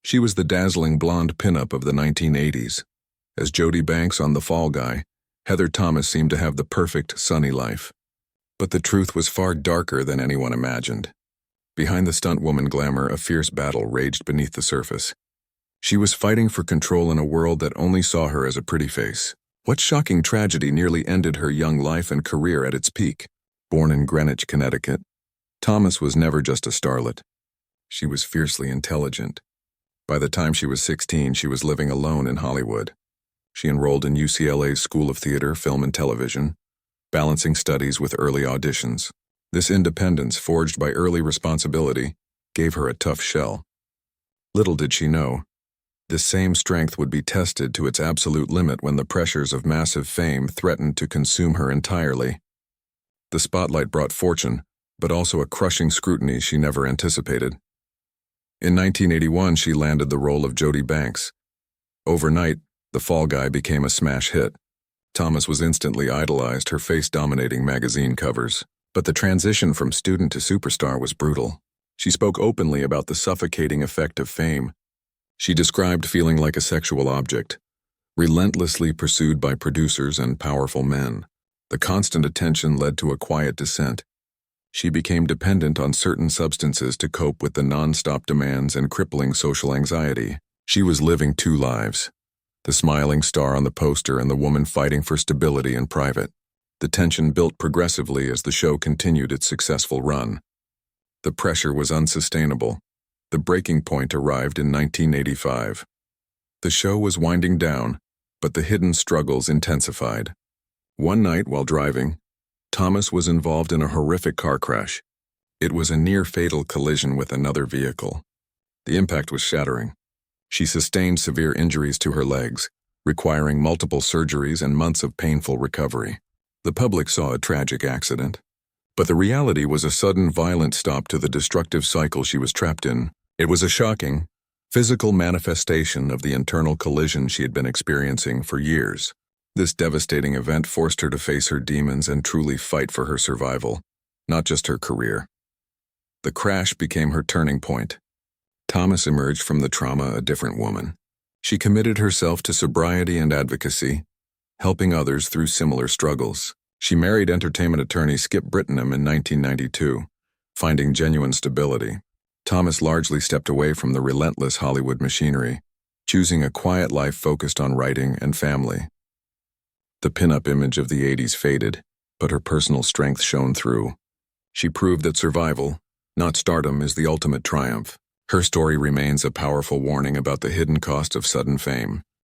She was the dazzling blonde pinup of the 1980s. As Jody Banks on The Fall Guy, Heather Thomas seemed to have the perfect, sunny life. But the truth was far darker than anyone imagined. Behind the stunt woman glamour, a fierce battle raged beneath the surface. She was fighting for control in a world that only saw her as a pretty face. What shocking tragedy nearly ended her young life and career at its peak? Born in Greenwich, Connecticut, Thomas was never just a starlet. She was fiercely intelligent. By the time she was 16, she was living alone in Hollywood. She enrolled in UCLA's School of Theater, Film and Television, balancing studies with early auditions. This independence, forged by early responsibility, gave her a tough shell. Little did she know, this same strength would be tested to its absolute limit when the pressures of massive fame threatened to consume her entirely. The spotlight brought fortune, but also a crushing scrutiny she never anticipated. In 1981, she landed the role of Jody Banks. Overnight, The Fall Guy became a smash hit. Thomas was instantly idolized, her face dominating magazine covers. But the transition from student to superstar was brutal. She spoke openly about the suffocating effect of fame. She described feeling like a sexual object, relentlessly pursued by producers and powerful men. The constant attention led to a quiet descent. She became dependent on certain substances to cope with the non-stop demands and crippling social anxiety. She was living two lives: the smiling star on the poster and the woman fighting for stability in private. The tension built progressively as the show continued its successful run. The pressure was unsustainable. The breaking point arrived in 1985. The show was winding down, but the hidden struggles intensified. One night while driving, Thomas was involved in a horrific car crash. It was a near-fatal collision with another vehicle. The impact was shattering. She sustained severe injuries to her legs, requiring multiple surgeries and months of painful recovery. The public saw a tragic accident, but the reality was a sudden violent stop to the destructive cycle she was trapped in. It was a shocking, physical manifestation of the internal collision she had been experiencing for years. This devastating event forced her to face her demons and truly fight for her survival, not just her career. The crash became her turning point. Thomas emerged from the trauma a different woman. She committed herself to sobriety and advocacy, helping others through similar struggles. She married entertainment attorney Skip Brittenham in 1992, finding genuine stability. Thomas largely stepped away from the relentless Hollywood machinery, choosing a quiet life focused on writing and family. The pinup image of the 80s faded, but her personal strength shone through. She proved that survival, not stardom, is the ultimate triumph. Her story remains a powerful warning about the hidden cost of sudden fame.